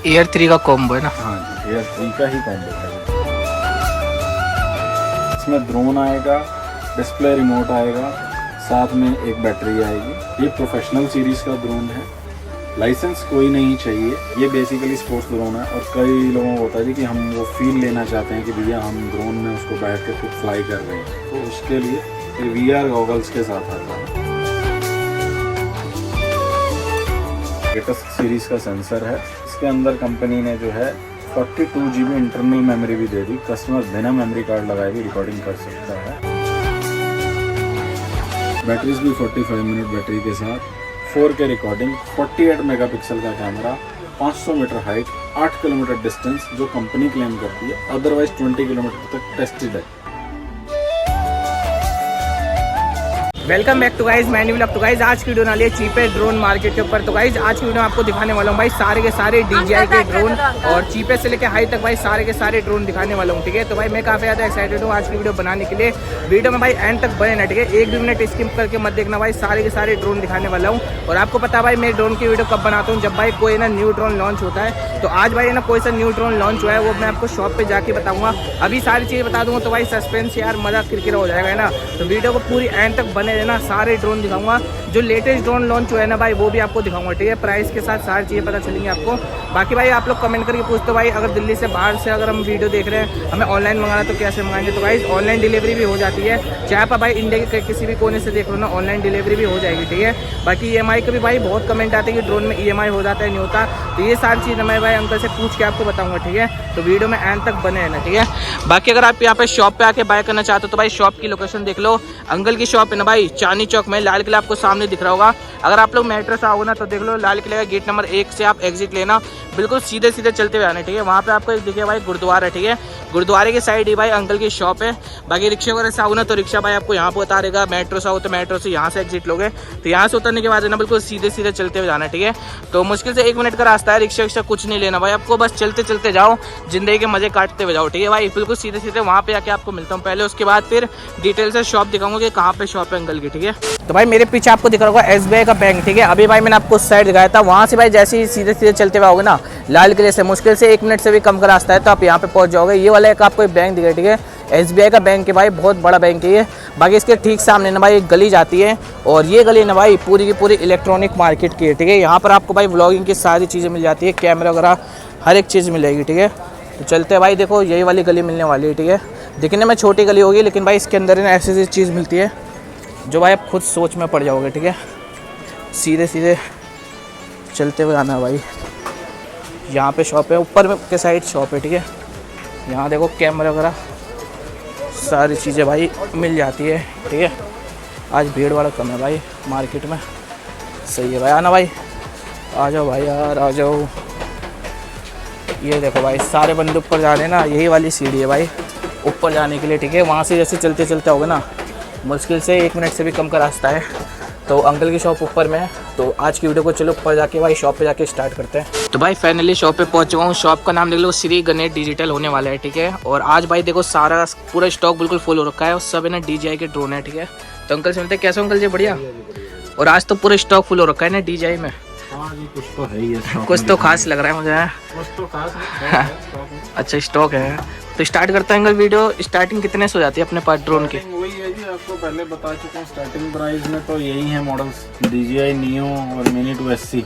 Air 3 का combo है ना? हाँ जी, एयर 3 का ही कॉम्बो है। इसमें ड्रोन आएगा, डिस्प्ले रिमोट आएगा, साथ में एक बैटरी आएगी। ये प्रोफेशनल सीरीज का ड्रोन है, लाइसेंस कोई नहीं चाहिए। ये बेसिकली स्पोर्ट्स ड्रोन है और कई लोगों को होता है कि हम वो फील लेना चाहते हैं कि भैया हम ड्रोन में उसको बैठ के खुद फ्लाई कर रहे हैं, तो उसके लिए ये VR गॉगल्स के साथ आता है। लेटेस्ट सीरीज का सेंसर है। इसके अंदर कंपनी ने जो है 42 GB इंटरनल मेमोरी भी दे दी। कस्टमर बिना मेमोरी कार्ड लगाए भी रिकॉर्डिंग कर सकता है। बैटरीज भी 45 मिनट बैटरी के साथ, 4K रिकॉर्डिंग, 48 मेगापिक्सल का camera, 500 metre height, 8 kilometre distance जो कंपनी क्लेम करती है, अदरवाइज 20 किलोमीटर तक टेस्टेड है। वेलकम बैक टू गाइज, मैं व्लॉग। तो गाइज आज की वीडियो डाली है चीपेस्ट ड्रोन मार्केट के ऊपर। तो गाइज आज की वीडियो में आपको दिखाने वाला हूँ भाई सारे के सारे DJI के ड्रोन और चीपेस्ट से लेकर हाई तक भाई सारे के सारे ड्रोन दिखाने वाला हूँ, ठीक है। तो भाई मैं काफ़ी ज़्यादा एक्साइटेड हूँ आज की वीडियो बनाने के लिए। वीडियो में भाई एंड तक बने ना, ठीक है। एक भी मिनट स्किप करके मत देखना भाई, सारे के सारे ड्रोन दिखाने वाला हूँ। और आपको पता भाई मैं ड्रोन की वीडियो कब बनाता हूँ, जब भाई कोई ना न्यू ड्रोन लॉन्च होता है। तो आज भाई ना कोई सा न्यू ड्रोन लॉन्च हुआ है, वो मैं आपको शॉप पे जाके बताऊँगा। अभी सारी चीज़ें बता दूँगा तो भाई सस्पेंस यार मज़ा किरकिरा हो जाएगा, है ना। तो वीडियो को पूरी एंड तक बने रहना, सारे ड्रोन दिखाऊंगा। जो लेटेस्ट ड्रोन लॉन्च हुआ है ना भाई, वो भी आपको दिखाऊंगा, ठीक है। प्राइस के साथ सारी चीज़ें पता चलेंगी आपको। बाकी भाई आप लोग कमेंट करके पूछते हो भाई अगर दिल्ली से बाहर से अगर हम वीडियो देख रहे हैं, हमें ऑनलाइन मंगाना तो कैसे मंगाएंगे। तो भाई ऑनलाइन डिलीवरी भी हो जाती है, चाहे आप भाई इंडिया के किसी भी कोने से देख लो ना, ऑनलाइन डिलीवरी भी हो जाएगी, ठीक है। बाकी EMI के भी भाई बहुत कमेंट आते हैं कि ड्रोन में EMI हो जाता है, नहीं होता। तो ये सारी चीज़ मैं भाई अंकल से पूछ के आपको बताऊँगा, ठीक है। तो वीडियो में एंड तक बने रहना, ठीक है। बाकी अगर आप यहाँ पे शॉप पे आके बाय करना चाहते हो तो भाई शॉप की लोकेशन देख लो। अंकल की शॉप है ना भाई चांदनी चौक में, लाल किला आपको सामने दिख रहा होगा। अगर आप लोग मेट्रो से आओगे ना तो देख लो लाल किले का गेट नंबर 1 से आप एग्जिट लेना, बिल्कुल सीधे सीधे चलते हुए आने, ठीक है। वहाँ पे आपको एक दिखे भाई गुरुद्वारा है, ठीक है। गुरुद्वारे की साइड ही भाई अंकल की शॉप है। बाकी रिक्शा वगैरह से आओ ना तो रिक्शा भाई आपको यहाँ पे उतारेगा। मेट्रो से आओ तो मेट्रो से यहाँ से एग्जिट लोगे तो यहाँ से उतरने के बाद है ना बिल्कुल सीधे सीधे चलते हुए जाना, ठीक है। तो मुश्किल से 1 मिनट का रास्ता है, रिक्शा विक्शा कुछ नहीं लेना भाई आपको, बस चलते चलते जाओ, जिंदगी के मजे काटते हुए जाओ, ठीक है भाई। बिल्कुल सीधे सीधे वहाँ पे आके आपको मिलता हूँ पहले, उसके बाद फिर डिटेल से शॉप दिखाऊंगा कि कहाँ पे शॉप है अंकल की, ठीक है। तो भाई मेरे पीछे आपको दिख रहा होगा SBI का बैंक, ठीक है। अभी भाई मैंने आपको उस साइड दिखाया था, वहाँ से भाई जैसे ही सीधे सीधे चलते हुए आओगे ना लाल किले से, मुश्किल से 1 मिनट से भी कम का रास्ता है, तो आप यहाँ पे पहुँच जाओगे। ये वाला एक आपको एक बैंक दिखेगा, ठीक है। SBI का बैंक है भाई, बहुत बड़ा बैंक है ये। बाकी इसके ठीक सामने ना भाई एक गली जाती है और ये गली ना भाई पूरी की पूरी इलेक्ट्रॉनिक मार्केट की है, ठीक है। यहाँ पर आपको भाई व्लॉगिंग की सारी चीज़ें मिल जाती है, कैमरा वगैरह हर एक चीज़ मिलेगी, ठीक है। तो चलते भाई, देखो यही वाली गली मिलने वाली है, ठीक है। दिखने में छोटी गली होगी लेकिन भाई इसके अंदर ना ऐसी ऐसी चीज़ मिलती है जो भाई आप खुद सोच में पड़ जाओगे, ठीक है। सीधे सीधे चलते हुए आना भाई, यहाँ पे शॉप है, ऊपर के साइड शॉप है, ठीक है। यहाँ देखो कैमरा वगैरह सारी चीज़ें भाई मिल जाती है, ठीक है। आज भीड़ वाला कम है भाई मार्केट में, सही है भाई। आना भाई, आ जाओ भाई यार, आ जाओ। ये देखो भाई सारे बंदे ऊपर जा रहे हैं ना, यही वाली सीढ़ी है भाई ऊपर जाने के लिए, ठीक है। वहाँ से जैसे चलते चलते होगे ना, मुश्किल से 1 मिनट से भी कम का रास्ता है। तो अंकल की शॉप ऊपर में है। तो आज की वीडियो को चलो ऊपर जाके भाई शॉप पे जाके स्टार्ट करते हैं। तो भाई फाइनली शॉप पे पहुंच चुका हूँ। शॉप का नाम देख लो, श्री गणेश डिजिटल होने वाला है, ठीक है। और आज भाई देखो सारा पूरा स्टॉक बिल्कुल फुल हो रखा है और सब है ना DJI के ड्रोन है, ठीक है। तो अंकल से मिलते हैं, कैसे अंकल जी? बढ़िया। और आज तो पूरा स्टॉक फुल हो रखा है ना DJI में। हाँ जी, कुछ तो है ही है, कुछ तो खास लग रहा है मुझे, कुछ तो खास अच्छा स्टॉक है। तो स्टार्ट करते हैं अंकल वीडियो। स्टार्टिंग कितने से हो जाती है अपने पास ड्रोन की? वही है जी, आपको पहले बता चुका हूँ। स्टार्टिंग प्राइस में तो यही है मॉडल्स, DJI Neo और Mini 2SC,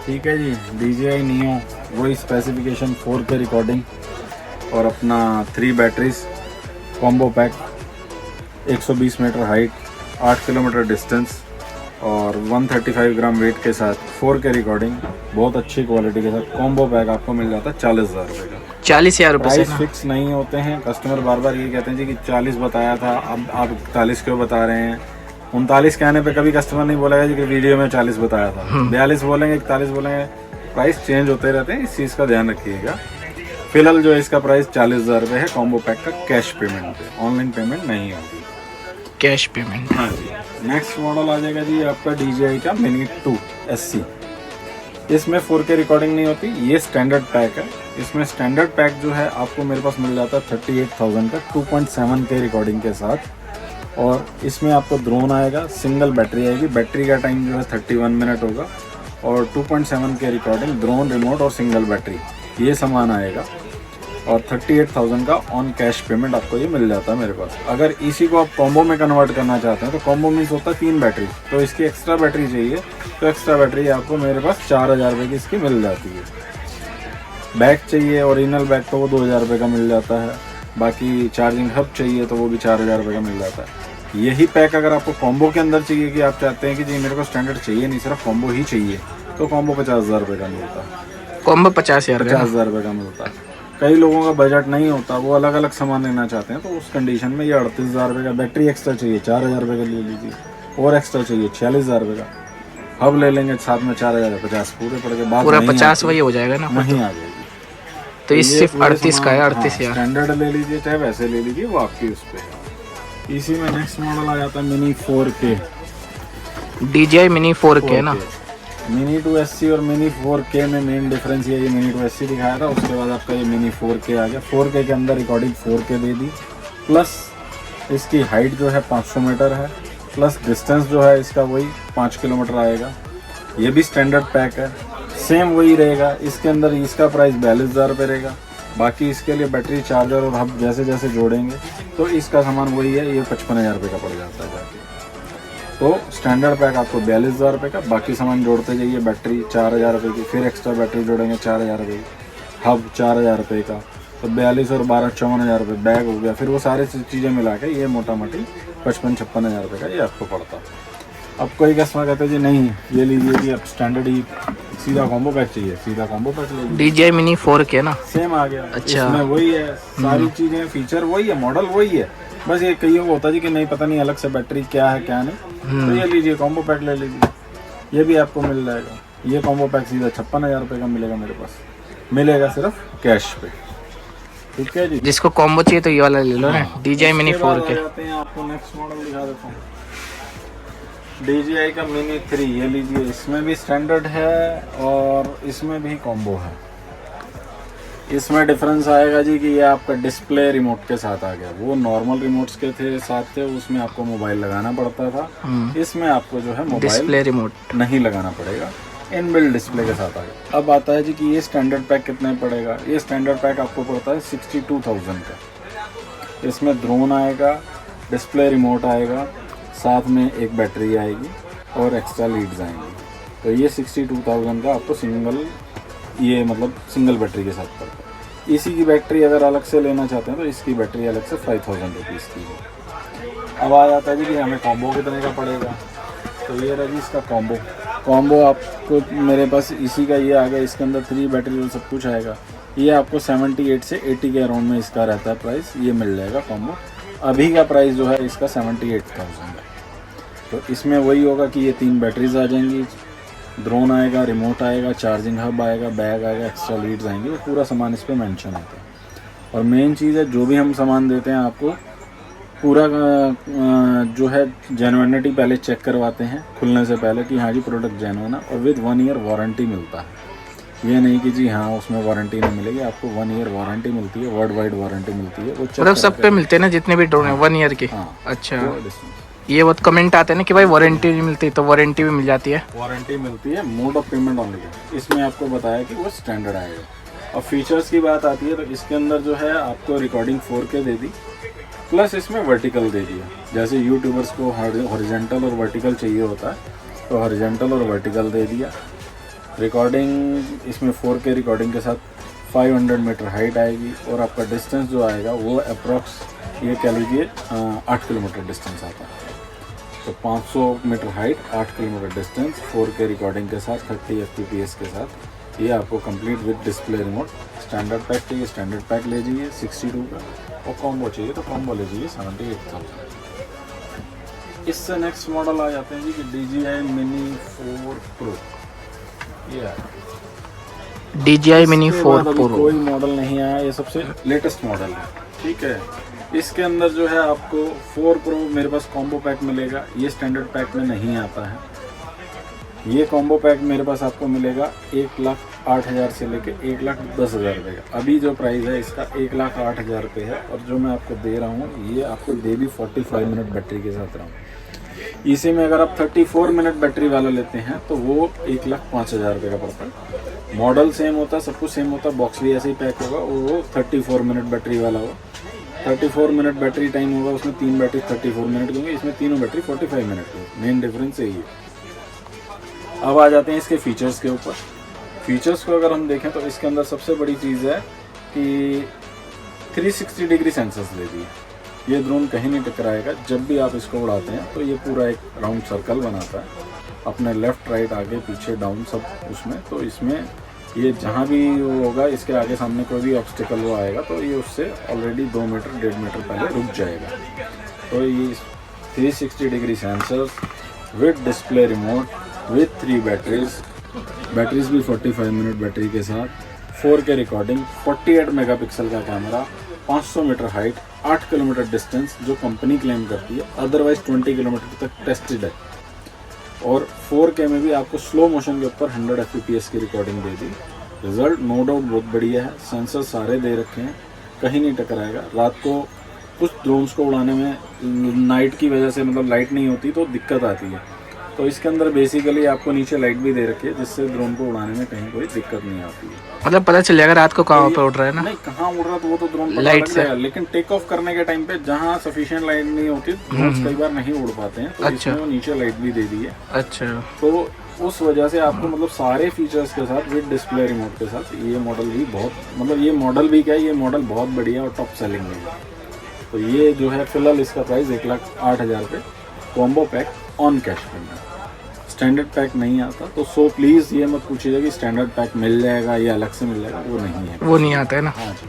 ठीक है जी। DJI Neo वही स्पेसिफिकेशन, 4K रिकॉर्डिंग और अपना 3 batteries, combo pack, 120 metre height, 8 kilometre distance और 135 ग्राम वेट के साथ, 4K रिकॉर्डिंग, बहुत अच्छी क्वालिटी के साथ कॉम्बो पैक आपको मिल जाता है 40,000 रुपये का। 40,000 रुपये से? प्राइस फिक्स नहीं होते हैं। कस्टमर बार बार ये कहते हैं जी कि 40 बताया था, अब आप 41 क्यों बता रहे हैं। 39 कहने पे कभी कस्टमर नहीं बोलेगा जी कि वीडियो में 40 बताया था। 42 बोलेंगे, 41 बोलेंगे, प्राइस चेंज होते रहते हैं, इस चीज़ का ध्यान रखिएगा। फिलहाल जो है इसका प्राइस 40,000 रुपये है कॉम्बो पैक का, कैश पेमेंट पे, ऑनलाइन पेमेंट नहीं होगी, कैश पेमेंट। हाँ जी। नेक्स्ट मॉडल आ जाएगा जी आपका DJI का Mini 2SC। इसमें 4K रिकॉर्डिंग नहीं होती, ये स्टैंडर्ड पैक है। इसमें स्टैंडर्ड पैक जो है आपको मेरे पास मिल जाता है 38,000 का, 2.7K रिकॉर्डिंग के साथ। और इसमें आपको ड्रोन आएगा, सिंगल बैटरी आएगी, बैटरी का टाइम जो है 31 मिनट होगा और 2.7 के रिकॉर्डिंग, ड्रोन, रिमोट और सिंगल बैटरी, ये सामान आएगा। और 38,000 का ऑन कैश पेमेंट आपको ये मिल जाता है मेरे पास। अगर इसी को आप कॉम्बो में कन्वर्ट करना चाहते हैं तो कॉम्बो मीन्स होता है 3 बैटरी, तो इसकी एक्स्ट्रा बैटरी चाहिए तो एक्स्ट्रा बैटरी आपको मेरे पास 4,000 रुपये की इसकी मिल जाती है। बैग चाहिए ओरिजिनल बैग तो वो 2,000 रुपये का मिल जाता है। बाकी चार्जिंग हब चाहिए तो वो भी 4,000 रुपये का मिल जाता है। यही पैक अगर आपको कॉम्बो के अंदर चाहिए कि आप चाहते हैं कि जी मेरे को स्टैंडर्ड चाहिए नहीं, सिर्फ कॉम्बो ही चाहिए, तो कॉम्बो 50,000 रुपये का मिलता है। कॉम्बो 50,000 रुपये का मिलता है। कई लोगों का बजट नहीं होता, वो अलग अलग सामान लेना चाहते हैं, तो उस कंडीशन में ये 38,000 रुपये का बैटरी एक्स्ट्रा चाहिए 4,000 रुपये का ले लीजिए, और एक्स्ट्रा चाहिए 46,000 रुपये का। हब ले लेंगे साथ में 4,050 पूरे पड़ गए, बात पूरा 50 वही हो जाएगा ना, नहीं आ जाएगी। तो ये सिर्फ 38 का है, 38,000 स्टैंडर्ड ले लीजिए चाहे वैसे ले लीजिए, वो आपकी उस पर है। इसी में नेक्स्ट मॉडल आ जाता है mini 4K, DJI mini 4K ना। मिनी 2SC और मिनी 4K में मेन डिफरेंस ये मिनी 2SC दिखाया था, उसके बाद आपका ये मिनी 4K आ गया। 4K के अंदर रिकॉर्डिंग 4K दे दी, प्लस इसकी हाइट जो है 500 मीटर है, प्लस डिस्टेंस जो है इसका वही 5 किलोमीटर आएगा। ये भी स्टैंडर्ड पैक है, सेम वही रहेगा। इसके अंदर इसका प्राइस 42,000 रुपये रहेगा। बाकी इसके लिए बैटरी, चार्जर और हब जैसे जैसे जोड़ेंगे तो इसका सामान वही है, ये 55,000 रुपये का पड़ जाता है जाके। तो स्टैंडर्ड पैक आपको 42,000 रुपये का, बाकी सामान जोड़ते जाइए। बैटरी 4,000 रुपये की, फिर एक्स्ट्रा बैटरी जोड़ेंगे 4,000 रुपये की, हब 4,000 रुपये का, तो 42 और 12 54,000 रुपये बैग हो गया। फिर वो सारी चीज़ें मिला के ये मोटा मोटी 55-56,000 रुपये का ये आपको पड़ता है। अब कोई कस्टमर कहते हैं जी नहीं ये लीजिए कि अब स्टैंडर्ड ही सीधा कॉम्बो पैक चाहिए, सीधा कॉम्बो पैक ले लीजिए। DJI मिनी 4K ना, सेम आ गया। अच्छा, इसमें वही है, सारी चीज़ें, फीचर वही है, मॉडल वही है, बस ये कईयों को होता है जी कि नहीं पता नहीं अलग से बैटरी क्या है क्या नहीं, तो ये लीजिए कॉम्बो पैक ले लीजिए, ये भी आपको मिल जाएगा। ये कॉम्बो पैक सीधा 56,000 रुपये का मिलेगा मेरे पास, मिलेगा सिर्फ कैश पे। ठीक है जी, जिसको कॉम्बो चाहिए तो ये वाला ले लो ना, DJI मिनी 4K। जाते हैं आपको नेक्स्ट मॉडल दिखा देता हूँ, DJI का मिनी 3, ये लीजिए। इसमें भी स्टैंडर्ड है और इसमें भी कॉम्बो है। इसमें डिफरेंस आएगा जी कि ये आपका डिस्प्ले रिमोट के साथ आ गया। वो नॉर्मल रिमोट्स के थे साथ थे, उसमें आपको मोबाइल लगाना पड़ता था। इसमें आपको जो है मोबाइल डिस्प्ले रिमोट नहीं लगाना पड़ेगा, इनबिल्ट डिस्प्ले के साथ आ गया। अब आता है जी कि ये स्टैंडर्ड पैक कितने पड़ेगा। ये स्टैंडर्ड पैक आपको पड़ता है 62,000 का। इसमें ड्रोन आएगा, डिस्प्ले रिमोट आएगा, साथ में एक बैटरी आएगी और एक्स्ट्रा लीड्स आएंगी। तो ये 62,000 का आपको सिंगल बैटरी के साथ पड़ता है। इसी की बैटरी अगर अलग से लेना चाहते हैं तो इसकी बैटरी अलग से 5,000 रुपीज़ की है। अब आ जाता है जी कि हमें कॉम्बो कितने का पड़ेगा। तो ये रहा जी इसका कॉम्बो आपको मेरे पास इसी का ये आ गया। इसके अंदर 3 बैटरी और सब कुछ आएगा। ये आपको 78 से 80 के अराउंड में इसका रहता है प्राइस, ये मिल जाएगा कॉम्बो। अभी का प्राइस जो है इसका 78,000 है। तो इसमें वही होगा कि ये 3 बैटरीज आ जाएंगी, ड्रोन आएगा, रिमोट आएगा, चार्जिंग हब आएगा, बैग आएगा, एक्स्ट्रा लीड्स आएंगे, वो पूरा सामान इस पर मेंशन होता है। और मेन चीज़ है जो भी हम सामान देते हैं आपको पूरा जो है जेन्युइनिटी पहले चेक करवाते हैं खुलने से पहले कि हाँ जी प्रोडक्ट जेन्युइन है, और विद 1 ईयर वारंटी मिलता है। ये नहीं कि जी हाँ उसमें वारंटी नहीं मिलेगी, आपको 1 ईयर वारंटी मिलती है, वर्ल्ड वाइड वारंटी मिलती है। वो मतलब सब पे मिलते हैं ना जितने भी ड्रोन है 1 ईयर के। हाँ, अच्छा, ये बहुत कमेंट आते हैं ना कि भाई वारंटी नहीं मिलती, तो वारंटी भी मिल जाती है। वारंटी मिलती है, मोड ऑफ पेमेंट ऑनली है। इसमें आपको बताया कि वो स्टैंडर्ड आएगा। और फीचर्स की बात आती है तो इसके अंदर जो है आपको रिकॉर्डिंग 4K दे दी, प्लस इसमें वर्टिकल दे दिया। जैसे यूट्यूबर्स को हॉरिजॉन्टल और वर्टिकल चाहिए होता है तो हॉरिजॉन्टल और वर्टिकल दे दिया। रिकॉर्डिंग इसमें 4K रिकॉर्डिंग के साथ 500 मीटर हाइट आएगी, और आपका डिस्टेंस जो आएगा वो अप्रॉक्स ये कह लीजिए 8 किलोमीटर डिस्टेंस आता है। तो 500 metre height, 8 kilometre distance, 4K recording के साथ 30 fps के साथ, ये आपको complete with display remote. Standard pack चाहिए स्टैंडर्ड पैक ले जाइए 62 का, और कॉम्बो चाहिए तो कॉम्बो ले जाइए 78,000। इससे नेक्स्ट मॉडल आ जाते हैं जी कि DJI मिनी 4 Pro। ये है DJI मिनी 4 Pro, कोई मॉडल नहीं आया, ये सबसे लेटेस्ट मॉडल है। ठीक है, इसके अंदर जो है आपको 4 Pro मेरे पास कॉम्बो पैक मिलेगा। ये स्टैंडर्ड पैक में नहीं आता है। ये कॉम्बो पैक मेरे पास आपको मिलेगा 1,08,000 से लेके 1,10,000 रुपये का। अभी जो प्राइस है इसका 1,08,000 रुपये है, और जो मैं आपको दे रहा हूँ ये आपको दे भी 45 मिनट बैटरी के साथ रहा हूँ। इसी में अगर आप 34 मिनट बैटरी वाला लेते हैं तो वो 1,05,000 रुपये का पड़ता है। मॉडल सेम होता है, सब कुछ सेम होता है, बॉक्स भी ऐसे ही पैक होगा। वो 34 मिनट बैटरी वाला होगा, 34 मिनट बैटरी टाइम होगा, उसमें 3 बैटरी 34 मिनट की होंगी, इसमें तीनों बैटरी 45 मिनट की। मेन डिफरेंस यही है। अब आ जाते हैं इसके फीचर्स के ऊपर। फीचर्स को अगर हम देखें तो इसके अंदर सबसे बड़ी चीज़ है कि 360 डिग्री सेंसर्स दे दिए। ये ड्रोन कहीं नहीं टकराएगा। जब भी आप इसको उड़ाते हैं तो ये पूरा एक राउंड सर्कल बनाता है, अपने लेफ्ट राइट आगे पीछे डाउन सब उसमें। तो इसमें ये जहाँ भी वो होगा, इसके आगे सामने कोई भी ऑब्स्टिकल वो आएगा तो ये उससे ऑलरेडी 2 मीटर 1.5 मीटर पहले रुक जाएगा। तो ये 360 degree sensors with display remote with 3 batteries भी 45 मिनट बैटरी के साथ, 4K रिकॉर्डिंग, 48 मेगापिक्सल का camera, 500 metre height, 8 kilometre distance जो कंपनी क्लेम करती है, अदरवाइज 20 किलोमीटर तक टेस्टेड है। और 4K में भी आपको स्लो मोशन के ऊपर 100 FPS की रिकॉर्डिंग दे दी। रिजल्ट नो डाउट बहुत बढ़िया है। सेंसर सारे दे रखे हैं, कहीं नहीं टकराएगा। रात को कुछ ड्रोन्स को उड़ाने में नाइट की वजह से मतलब लाइट नहीं होती तो दिक्कत आती है, तो इसके अंदर बेसिकली आपको नीचे लाइट भी दे रखी है जिससे ड्रोन को उड़ाने में कहीं कोई दिक्कत नहीं आती है। मतलब पता चल जाएगा रात को कहाँ पे उड़ रहा है ना? नहीं, कहाँ उड़ रहा तो वो तो ड्रोन पर लाइट से, लेकिन टेक ऑफ करने के टाइम पे जहाँ सफिशिएंट लाइट नहीं होती ड्रोन्स कई बार नहीं उड़ पाते हैं, तो अच्छा। इसमें वो नीचे लाइट भी दे दी है। अच्छा, तो उस वजह से आपको मतलब सारे फीचर्स के साथ विद डिस्प्ले रिमोट के साथ ये मॉडल भी बहुत, मतलब ये मॉडल भी क्या है, ये मॉडल बहुत बढ़िया और टॉप सेलिंग है। तो ये जो है फिलहाल इसका प्राइस 1,08,000 रुपये combo pack on cash payment. Standard pack नहीं आता, तो सो प्लीज़ ये मत पूछिएगा कि स्टैंडर्ड पैक मिल जाएगा या अलग से मिल जाएगा, वो नहीं है, वो नहीं आता है ना। हाँ जी।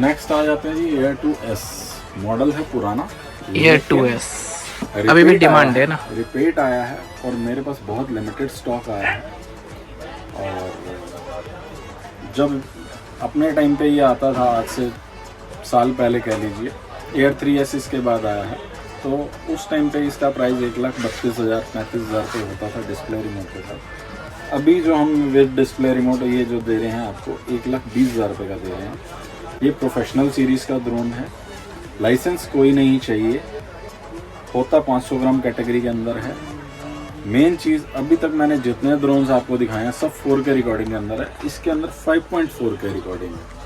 नेक्स्ट आ जाते हैं जी Air 2S। मॉडल है पुराना, Air 2S अभी भी डिमांड है ना? रिपीट आया है और मेरे पास बहुत लिमिटेड स्टॉक आया है। और जब अपने टाइम पे ये आता था, आज से साल पहले कह लीजिए, Air 3S इसके बाद आया है, तो उस टाइम पे इसका प्राइस 1,32,000 35,000 रुपये होता था डिस्प्ले रिमोट के साथ। अभी जो हम विद डिस्प्ले रिमोट ये जो दे रहे हैं आपको 1,20,000 रुपये का दे रहे हैं। ये प्रोफेशनल सीरीज़ का ड्रोन है, लाइसेंस कोई नहीं चाहिए, होता 500 ग्राम कैटेगरी के अंदर है। मेन चीज़, अभी तक मैंने जितने ड्रोन्स आपको दिखाए हैं सब 4K रिकॉर्डिंग के अंदर है, इसके अंदर 5.4K रिकॉर्डिंग है,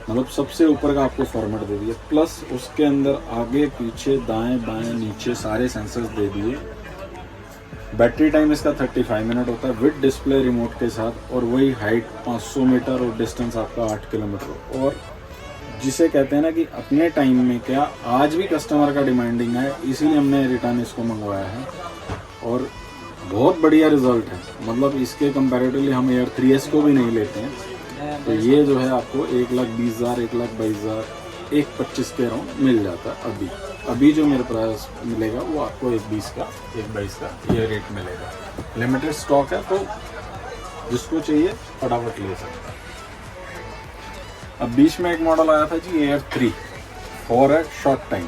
मतलब सबसे ऊपर का आपको फॉर्मेट दे दिया। प्लस उसके अंदर आगे पीछे दाएं बाएं नीचे सारे सेंसर्स दे दिए। बैटरी टाइम इसका 35 मिनट होता है विद डिस्प्ले रिमोट के साथ, और वही हाइट 500 मीटर और डिस्टेंस आपका 8 किलोमीटर। और जिसे कहते हैं ना कि अपने टाइम में क्या, आज भी कस्टमर का डिमांडिंग है, इसीलिए हमने रिटर्न इसको मंगवाया है और बहुत बढ़िया रिजल्ट है। मतलब इसके कंपैरेटिवली हम Air 3S को भी नहीं लेते हैं। तो ये जो है आपको 1,20,000 1,22,000 1,25 के अराउंड मिल जाता है। अभी जो मेरे पास मिलेगा वो आपको 1,20 का 1,22 का ये रेट मिलेगा। लिमिटेड स्टॉक है, तो जिसको चाहिए फटाफट ले सकता है। अब बीच में एक मॉडल आया था जी Air 3 for a short time.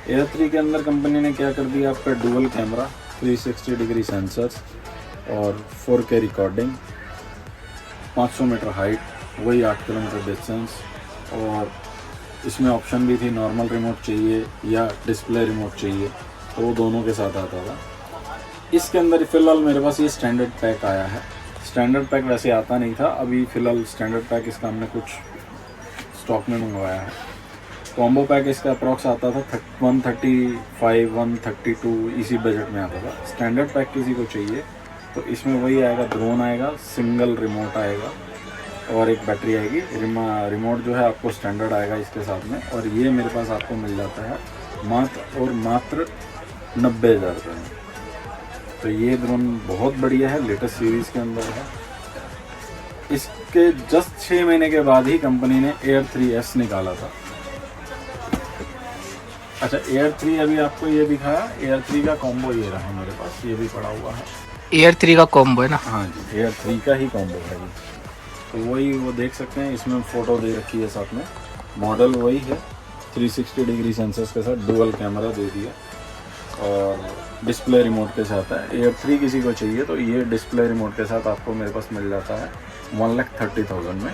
Air 3 के अंदर कंपनी ने क्या कर दिया, आपका डुअल कैमरा, 360 डिग्री सेंसर्स और 4K रिकॉर्डिंग, 500 मीटर हाइट, वही 8 किलोमीटर डिस्टेंस। और इसमें ऑप्शन भी थी, नॉर्मल रिमोट चाहिए या डिस्प्ले रिमोट चाहिए, तो वो दोनों के साथ आता था। इसके अंदर फ़िलहाल मेरे पास ये स्टैंडर्ड पैक आया है। स्टैंडर्ड पैक वैसे आता नहीं था, अभी फ़िलहाल स्टैंडर्ड पैक इसका हमने कुछ स्टॉक में मंगवाया है। कॉम्बो पैक इसका अप्रॉक्स आता था 135 132 इसी बजट में आता था। स्टैंडर्ड पैक किसी को चाहिए तो इसमें वही आएगा, ड्रोन आएगा, सिंगल रिमोट आएगा और एक बैटरी आएगी। रिमोट जो है आपको स्टैंडर्ड आएगा इसके साथ में, और ये मेरे पास आपको मिल जाता है मात्र 90,000 रुपये में। तो ये ड्रोन बहुत बढ़िया है, लेटेस्ट सीरीज़ के अंदर है। इसके जस्ट 6 महीने के बाद ही कंपनी ने Air 3S निकाला था। अच्छा, Air 3 अभी आपको ये दिखाया, Air 3 का कॉम्बो ये रहा मेरे पास, ये भी पड़ा हुआ है। Air 3 का कॉम्बो है ना? हाँ जी, Air 3 का ही कॉम्बो है ये। तो वही वो देख सकते हैं, इसमें फ़ोटो दे रखी है साथ में। मॉडल वही है, 360 डिग्री सेंसर्स के साथ डुअल कैमरा दे दिया और डिस्प्ले रिमोट के साथ है। Air 3 किसी को चाहिए तो ये डिस्प्ले रिमोट के साथ आपको मेरे पास मिल जाता है 1,30,000 में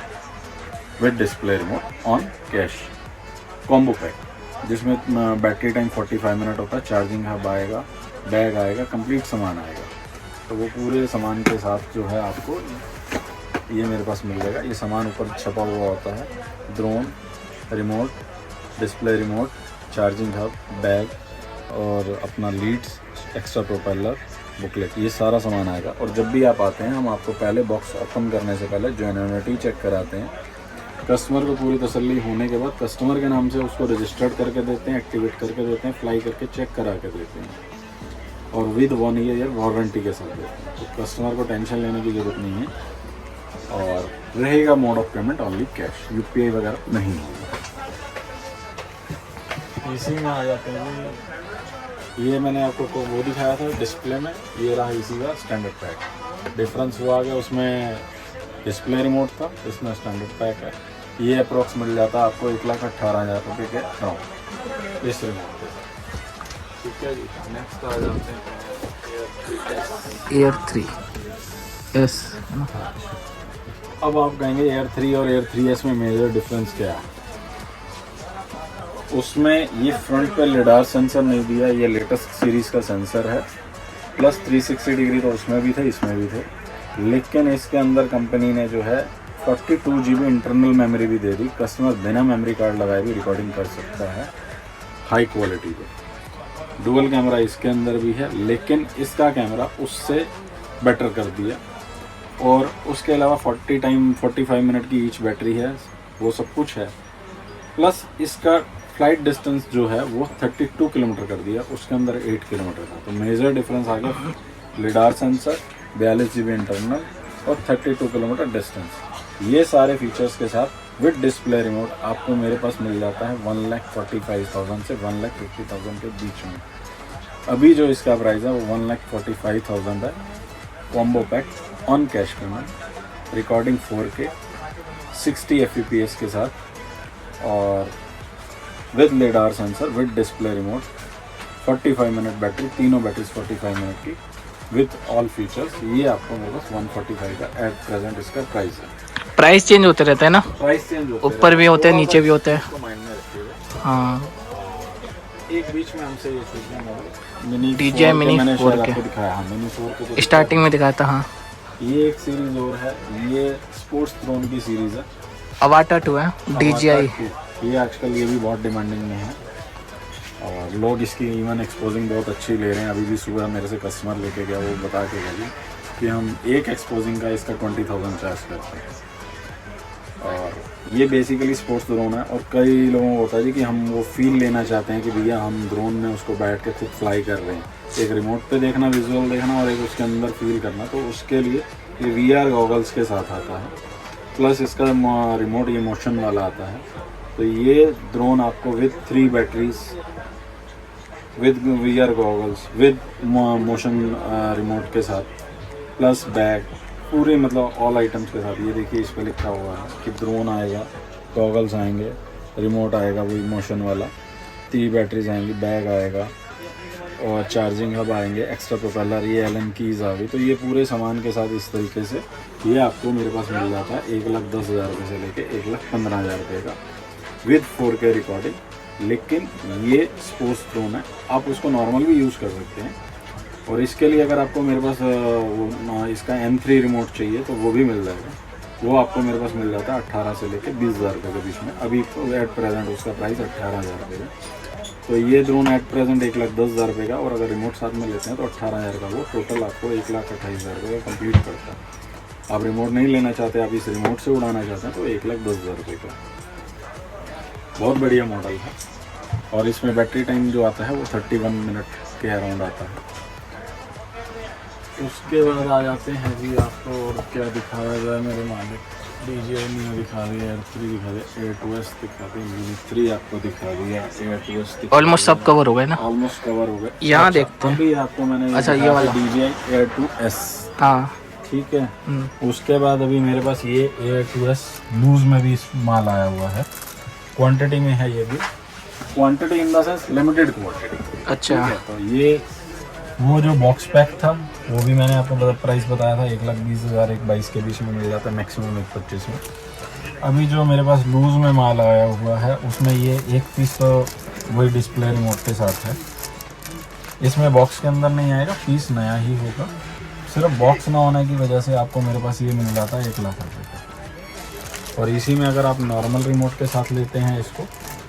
with display remote on cash, combo pack. जिसमें बैटरी टाइम 45 मिनट होता है, चार्जिंग हब आएगा, बैग आएगा, कंप्लीट सामान आएगा। तो वो पूरे सामान के साथ जो है आपको ये मेरे पास मिल जाएगा। ये सामान ऊपर छपा हुआ होता है, drone, remote, display remote, charging hub, bag और अपना लीड्स, एक्स्ट्रा प्रोपेलर, बुकलेट, ये सारा सामान आएगा। और जब भी आप आते हैं हम आपको पहले बॉक्स ओपन करने से पहले जेन्युइनिटी चेक कराते हैं। कस्टमर को पूरी तसल्ली होने के बाद कस्टमर के नाम से उसको रजिस्टर्ड करके देते हैं, एक्टिवेट करके देते हैं, फ्लाई करके चेक करा के देते हैं और विद 1 ईयर वारंटी के साथ देते हैं। तो कस्टमर को टेंशन लेने की ज़रूरत नहीं है। और रहेगा mode of payment only cash, UPI वगैरह नहीं होगा। इसी में आ जाते हैं, ये मैंने आपको वो दिखाया था डिस्प्ले में, ये रहा इसी का स्टैंडर्ड पैक। डिफरेंस हुआ कि उसमें डिस्प्ले रिमोट था, इसमें स्टैंडर्ड पैक है। ये अप्रॉक्स मिल जाता है आपको 1,18,000 रुपये के अराउंड इस रिमोट पे। ठीक है जी, नेक्स्ट आ जाते हैं एयर 3 एस। अब आप कहेंगे एयर 3 और एयर 3S में मेजर डिफरेंस क्या है? उसमें ये फ्रंट पे लिडार सेंसर नहीं दिया, ये लेटेस्ट सीरीज़ का सेंसर है, प्लस 360 डिग्री तो उसमें भी थे, इसमें भी थे। लेकिन इसके अंदर कंपनी ने जो है 42 GB इंटरनल मेमोरी भी दे दी। कस्टमर बिना मेमोरी कार्ड लगाए भी रिकॉर्डिंग कर सकता है हाई क्वालिटी पे। डुअल कैमरा इसके अंदर भी है, लेकिन इसका कैमरा उससे बेटर कर दिया। और उसके अलावा 45 मिनट की ईच बैटरी है, वो सब कुछ है। प्लस इसका फ्लाइट डिस्टेंस जो है वो 32 किलोमीटर कर दिया, उसके अंदर 8 किलोमीटर था। तो मेजर डिफरेंस आ गया, लिडार सेंसर, 42 GB इंटरनल और 32 किलोमीटर डिस्टेंस। ये सारे फीचर्स के साथ विद डिस्प्ले रिमोट आपको मेरे पास मिल जाता है 1,45,000 से 1,50,000 के बीच में। अभी जो इसका प्राइस है वो 1,45,000 है। Combo pack on cash payment, recording 4K 60 FPS के साथ और with lidar sensor, with display remote, 45 minute battery, तीनों बैटरीज 45 मिनट की विद ऑल फीचर्स। ये आपको मेरे पास 145 का एट प्रेजेंट इसका प्राइस है। प्राइस चेंज होते रहते हैं ना, प्राइस चेंज होते ऊपर भी होते हैं, नीचे भी होते हैं। इसको माइंड में रखिएगा। हाँ, एक बीच में हमसे ये चीज़ें मिनी DJI मिनी मैंने 4 शायद के आपको दिखाया, हाँ मिनी 4 को तो स्टार्टिंग में दिखाया था। हाँ, ये एक सीरीज और है, ये स्पोर्ट्स ड्रोन की सीरीज है, अवाटा 2 है DJI। ये आजकल ये भी बहुत डिमांडिंग में है और लोग इसकी इवन एक्सपोजिंग बहुत अच्छी ले रहे हैं। अभी भी सुबह मेरे से कस्टमर लेके गया, वो बता के गया कि हम एक एक्सपोजिंग का इसका 20,000 चार्ज करते हैं। और ये बेसिकली स्पोर्ट्स ड्रोन है। और कई लोगों को होता है जी कि हम वो फील लेना चाहते हैं कि भैया हम ड्रोन में उसको बैठ के खुद फ्लाई कर रहे हैं, एक रिमोट पे देखना, विजुअल देखना और एक उसके अंदर फील करना। तो उसके लिए ये VR गॉगल्स के साथ आता है, प्लस इसका रिमोट ये मोशन वाला आता है। तो ये ड्रोन आपको with 3 batteries, with VR goggles, with motion remote के साथ, प्लस बैग, पूरे मतलब ऑल आइटम्स के साथ। ये देखिए इस पर लिखा हुआ है कि ड्रोन आएगा, गॉगल्स आएंगे, रिमोट आएगा वही मोशन वाला, 3 बैटरीज आएंगी, बैग आएगा और चार्जिंग हब आएंगे, एक्स्ट्रा प्रोपेलर, ये Allen कीज़ आ गई। तो ये पूरे सामान के साथ इस तरीके से ये आपको मेरे पास मिल जाता है 1,10,000 रुपये से लेके 1,15,000 रुपये का विद 4K रिकॉर्डिंग। लेकिन ये स्पोर्ट्स ड्रोन है, आप उसको नॉर्मल भी यूज़ कर सकते हैं। और इसके लिए अगर आपको मेरे पास इसका M3 रिमोट चाहिए तो वो भी मिल जाएगा। वो आपको मेरे पास मिल जाता है 18 से लेके 20,000 रुपये के बीच में। अभी तो एट प्रेजेंट उसका प्राइस 18,000 रुपये है। तो ये ड्रोन एट प्रेजेंट 1,10,000 रुपये का, और अगर रिमोट साथ में लेते हैं तो 18,000 का वो टोटल आपको 1,28,000 रुपये का कंप्लीट करता है। आप रिमोट नहीं लेना चाहते, आप इस रिमोट से उड़ाना चाहते हैं तो 1,10,000 रुपये का बहुत बढ़िया मॉडल है। और इसमें बैटरी टाइम जो आता है वो 31 मिनट के अराउंड आता है। उसके बाद आ जाते हैं जी, आपको और क्या दिखाया जाए मेरे मालिक। DJI Neo दिखा दिया, Air 3 दिखा दिया, Air 2S दिखा दिया, Mini 3 आपको दिखा दिया, Air 2S दिखा ऑलमोस्ट सब कवर हो गए ना, ऑलमोस्ट कवर हो गए। यहाँ देखते हैं। अभी आपको मैंने अच्छा, ये वाला DJI Air 2S, हाँ ठीक है। उसके बाद अभी मेरे पास ये Air 2S लूज में भी माल आया हुआ है, क्वांटिटी में है ये भी, quantity in the sense limited quantity. अच्छा, तो ये वो जो बॉक्स पैक था वो भी मैंने आपको प्राइस बताया था 1,20,000 1,22,000 के बीच में मिल जाता है, मैक्सिमम 1,25,000 में। अभी जो मेरे पास लूज़ में माल आया हुआ है उसमें ये एक पीस तो वही डिस्प्ले रिमोट के साथ है। इसमें बॉक्स के अंदर नहीं आएगा, पीस नया ही होगा। सिर्फ बॉक्स ना होने की वजह से आपको मेरे पास ये मिल जाता है 1 लाख रुपये का। और इसी में अगर आप नॉर्मल रिमोट के साथ लेते हैं इसको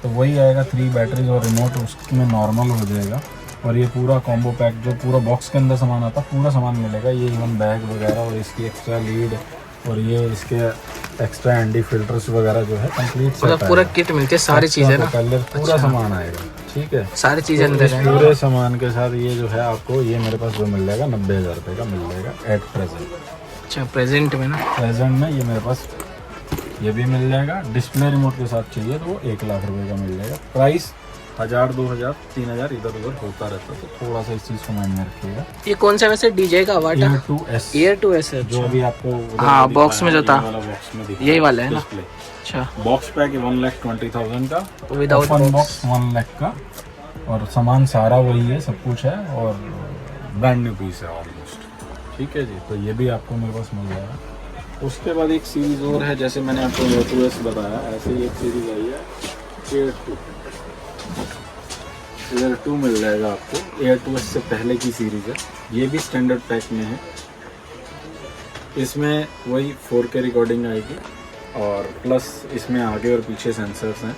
तो वही आएगा 3 बैटरीज और रिमोट उसमें नॉर्मल हो जाएगा। और ये पूरा कॉम्बो पैक जो पूरा बॉक्स के अंदर सामान आता है पूरा सामान मिलेगा। ये इवन बैग वगैरह और इसकी एक्स्ट्रा लीड और ये इसके एक्स्ट्रा एंटी फिल्टर्स वगैरह जो है कंप्लीट सेट पूरा किट मिलती है, सारी चीज़ें ना, कलर पूरा सामान आएगा। ठीक है, सारी चीज़ें अंदर हैं। पूरे सामान के साथ ये जो है आपको ये मेरे पास जो मिल जाएगा 90,000 रुपये का मिल जाएगा एट प्रेजेंट। अच्छा, प्रेजेंट में ना, प्रेजेंट में ये मेरे पास ये भी मिल जाएगा। डिस्प्ले रिमोट के साथ चाहिए तो वो 1 लाख रुपये का मिल जाएगा। प्राइस 1000, 2000, 3000 इधर उधर होता रहता है, तो थोड़ा सा इस चीज़ को माइंड में रखिएगा। ये कौन सा वैसे डीजे का अवार्ड है? Air 2S है, जो अभी आपको हाँ बॉक्स में जो था, बॉक्स में यही वाला है ना। अच्छा, बॉक्स पैक 1,20,000 का, विदाउट बॉक्स 1 लाख का, और सामान सारा वही है, सब कुछ है और ब्रांड न्यू पीस है ऑलमोस्ट। ठीक है जी, तो ये भी आपको मेरे पास मिल जाएगा। उसके बाद एक सीरीज़ और है, जैसे मैंने आपको Air 2S बताया, ऐसे ही एक सीरीज़ आई है Air 2 मिल जाएगा आपको। Air 2S से पहले की सीरीज़ है, ये भी स्टैंडर्ड पैक में है। इसमें वही 4K रिकॉर्डिंग आएगी और प्लस इसमें आगे और पीछे सेंसर्स हैं।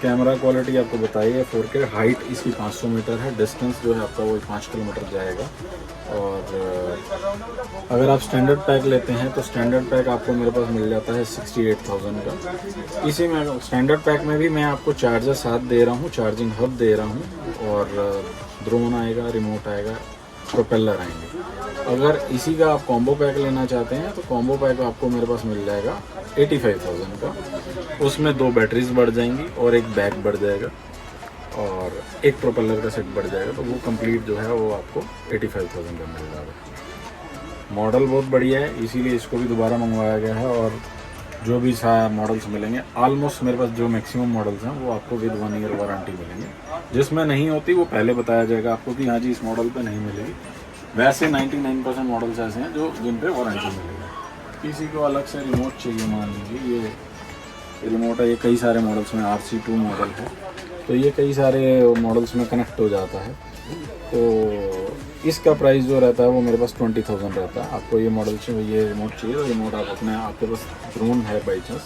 कैमरा क्वालिटी आपको बताइए 4K, हाइट इसकी 500 मीटर है, डिस्टेंस जो है आपका वो 5 किलोमीटर जाएगा। और अगर आप स्टैंडर्ड पैक लेते हैं तो स्टैंडर्ड पैक आपको मेरे पास मिल जाता है 68,000 का। इसी में स्टैंडर्ड पैक में भी मैं आपको चार्जर साथ दे रहा हूँ, चार्जिंग हब दे रहा हूँ और ड्रोन आएगा, रिमोट आएगा, प्रोपेलर आएंगे। अगर इसी का आप कॉम्बो पैक लेना चाहते हैं तो कॉम्बो पैक आपको मेरे पास मिल जाएगा 85,000 का। उसमें 2 बैटरीज बढ़ जाएंगी और एक बैग बढ़ जाएगा और एक प्रोपेलर का सेट बढ़ जाएगा, तो वो कंप्लीट जो है वो आपको 85,000 का मिल जाएगा। मॉडल बहुत बढ़िया है, इसीलिए इसको भी दोबारा मंगवाया गया है। और जो भी मॉडल्स मिलेंगे ऑलमोस्ट मेरे पास जो मैक्सिमम मॉडल्स हैं वो आपको विद 1 ईयर वारंटी मिलेंगे। जिसमें नहीं होती वो पहले बताया जाएगा आपको कि हाँ जी इस मॉडल पे नहीं मिलेगी। वैसे 99% मॉडल्स ऐसे हैं जो जिन पे वारंटी मिलेगी। किसी को अलग से रिमोट चाहिए, मान लीजिए ये रिमोट है, ये कई सारे मॉडल्स में RC2 मॉडल है, तो ये कई सारे मॉडल्स में कनेक्ट हो जाता है। तो इसका प्राइस जो रहता है वो मेरे पास 20,000 रहता है। आपको ये मॉडल चाहिए, ये रिमोट चाहिए तो रिमोट आप अपने आपके पास ड्रोन है बाई चांस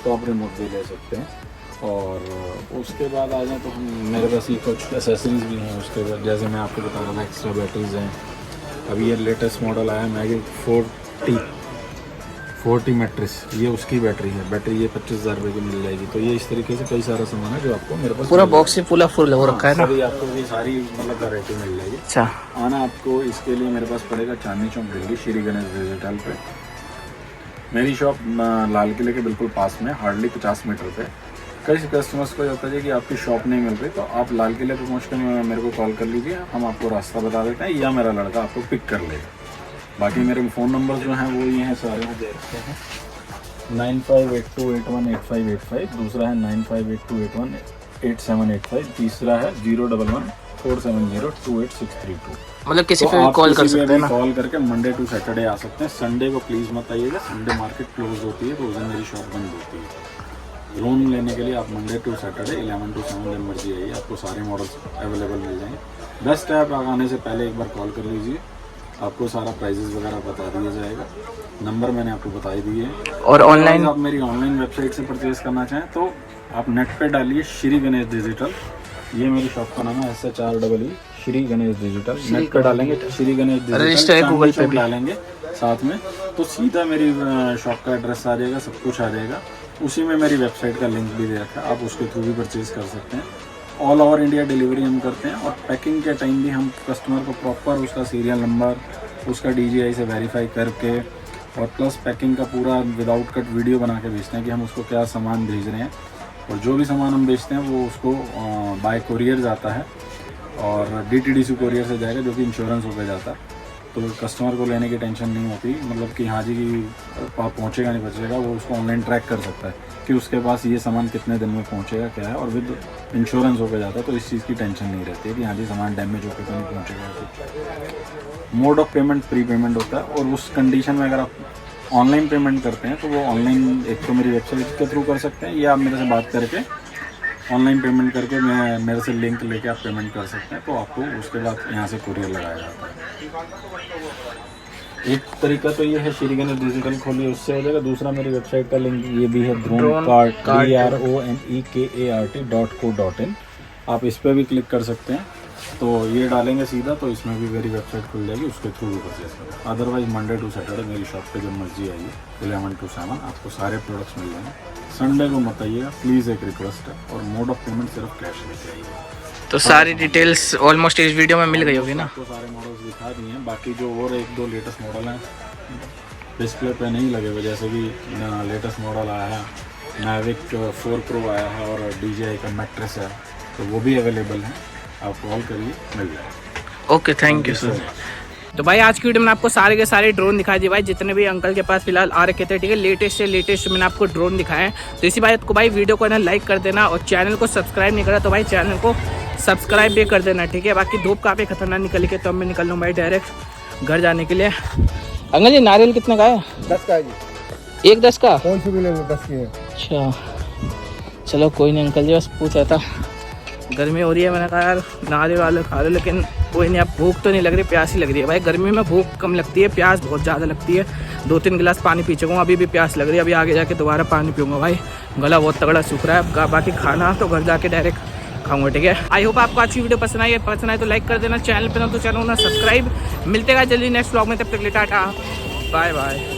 तो आप रिमोट भी ले सकते हैं। और उसके बाद आ जाए तो हम मेरे पास ये कुछ एसेसरीज भी हैं। उसके बाद जैसे मैं आपको बता रहा था एक्स्ट्रा बैटरीज हैं। अभी ये लेटेस्ट मॉडल आया मैजिक 40 मैट्रिस, ये उसकी बैटरी है। बैटरी ये 25,000 रुपये की मिल जाएगी। तो ये इस तरीके से कई सारा सामान है जो आपको मेरे पास पूरा बॉक्स से पूरा फुल हो रखा है ना। सभी आपको ये सारी मतलब वैरायटी मिल जाएगी। अच्छा, आना आपको इसके लिए मेरे पास पड़ेगा चांदनी चौक दिल्ली, श्री गणेश डिजिटल पे। मेरी शॉप लाल किले के बिल्कुल पास में, हार्डली 50 मीटर पे। कई कस्टमर्स को होता है कि आपकी शॉप नहीं मिल रही तो आप लाल किले पे पहुँच कर मेरे को कॉल कर लीजिए, हम आपको रास्ता बता देते हैं या मेरा लड़का आपको पिक कर लेगा। बाकी मेरे फ़ोन नंबर जो हैं वो ये हैं सारे दे रखते हैं। 9582818585, दूसरा है 9582818785, तीसरा है 01147028632। मतलब किसी पे भी कॉल कर सकते हैं ना। कॉल करके मंडे टू सैटरडे आ सकते हैं। संडे को प्लीज़ मत आइएगा, संडे मार्केट क्लोज होती है तो उस दिन मेरी शॉप बंद होती है। लोन लेने के लिए आप मंडे टू सैटरडे 11 to 7 दिन मर्जी आइए, आपको सारे मॉडल्स अवेलेबल मिल जाएंगे। बेस्ट है आप आने से पहले एक बार कॉल कर लीजिए, आपको सारा प्राइजेस वगैरह बता दिया जाएगा। नंबर मैंने आपको बता ही दिए हैं। और ऑनलाइन आप मेरी ऑनलाइन वेबसाइट से परचेज करना चाहें तो आप नेट पे डालिए श्री गणेश डिजिटल, ये मेरी शॉप का नाम है SHREE Shri Ganesh digital. Net पे डालेंगे श्री गणेश डिजिटल, गूगल पे भी डालेंगे साथ में तो सीधा मेरी शॉप का एड्रेस आ जाएगा, सब कुछ आ जाएगा। उसी में मेरी वेबसाइट का लिंक भी दे रखा है, आप उसके थ्रू भी परचेज कर सकते हैं। ऑल ओवर इंडिया डिलीवरी हम करते हैं और पैकिंग के टाइम भी हम कस्टमर को प्रॉपर उसका सीरियल नंबर, उसका DJI से वेरीफाई करके और प्लस पैकिंग का पूरा विदाउट कट वीडियो बना के भेजते हैं कि हम उसको क्या सामान भेज रहे हैं। और जो भी सामान हम बेचते हैं वो उसको बाय कोरियर जाता है और DTDC कोरियर से जाएगा, जो कि इंश्योरेंस होकर जाता है। तो कस्टमर को लेने की टेंशन नहीं होती, मतलब कि हाँ जी पहुँचेगा नहीं पहुँचेगा, वो उसको ऑनलाइन ट्रैक कर सकता है कि उसके पास ये सामान कितने दिन में पहुँचेगा क्या है, और विद इंश्योरेंस होकर जाता है तो इस चीज़ की टेंशन नहीं रहती है कि हाँ जी सामान डैमेज होकर तो नहीं पहुँचेगा। Mode of payment pre payment होता है और उस कंडीशन में अगर आप ऑनलाइन पेमेंट करते हैं तो वो ऑनलाइन एक तो मेरी वेबसाइट के थ्रू कर सकते हैं या आप मेरे से बात करके ऑनलाइन पेमेंट करके मैं मेरे से लिंक लेके आप पेमेंट कर सकते हैं, तो आपको उसके बाद यहाँ से कुरियर लगाया जाता है। एक तरीका तो ये है श्री गणेश डिजिटल खोलिए, उससे हो जाएगा। दूसरा मेरी वेबसाइट का लिंक ये भी है DroneCart DRONEKART.co.in। आप इस पर भी क्लिक कर सकते हैं, तो ये डालेंगे सीधा तो इसमें भी मेरी वेबसाइट खुल जाएगी, उसके थ्रू भी परचेज करें। अदरवाइज मंडे टू सैटरडे मेरी शॉप पे जब मर्जी आइए 11 to 7 आपको सारे प्रोडक्ट्स मिल जाएंगे। संडे को मत आइएगा प्लीज़, एक रिक्वेस्ट है, और मोड ऑफ पेमेंट सिर्फ कैश लेके आइए। तो सारी डिटेल्स ऑलमोस्ट इस वीडियो में मिल गई होगी ना? आपको सारे मॉडल्स दिखा दिए हैं, बाकी जो और 1-2 लेटेस्ट मॉडल हैं डिस्प्ले पे नहीं लगे हुए, जैसे कि लेटेस्ट मॉडल आया है मैविक 4 Pro आया है और DJI का मैट्रेस है, तो वो भी अवेलेबल है, आप कॉल करिए मिल जाएगा। Okay, thank you sir. तो भाई आज की वीडियो में आपको सारे के सारे ड्रोन दिखा दिए भाई, जितने भी अंकल के पास फिलहाल आ रखे थे, ठीक है। लेटेस्ट से लेटेस्ट मैंने आपको ड्रोन दिखाए हैं। तो इसी बात को भाई वीडियो को ना लाइक कर देना, और चैनल को सब्सक्राइब नहीं करा तो भाई चैनल को सब्सक्राइब भी कर देना, ठीक है। बाकी धूप काफ़ी खतरनाक निकल के, तो अब मैं निकल लूँ भाई डायरेक्ट घर जाने के लिए। अंकल जी नारियल कितने का है? 10 का जी। एक 10 का? कौन सी भी ले लो 10 की है। अच्छा चलो कोई नहीं अंकल जी, बस पूछ रहा था। गर्मी हो रही है, मैंने कहा यार नारियल वाले खा लो, लेकिन कोई नहीं। अब भूख तो नहीं लग रही, प्यास ही लग रही है भाई। गर्मी में भूख कम लगती है, प्यास बहुत ज़्यादा लगती है। 2-3 गिलास पानी पी चुका हूँ, अभी भी प्यास लग रही है। अभी आगे जाके दोबारा पानी पीऊँगा भाई, गला बहुत तगड़ा सूख रहा है। बाकी खाना तो घर जाके डायरेक्ट खाऊंगा, ठीक है। आई होप आपको अच्छी वीडियो पसंद आई है। पसंद आए तो लाइक कर देना, चैनल पे ना तो चैनल ना सब्सक्राइब। मिलते हैं जल्दी नेक्स्ट व्लॉग में, तब तक टाटा बाय बाय।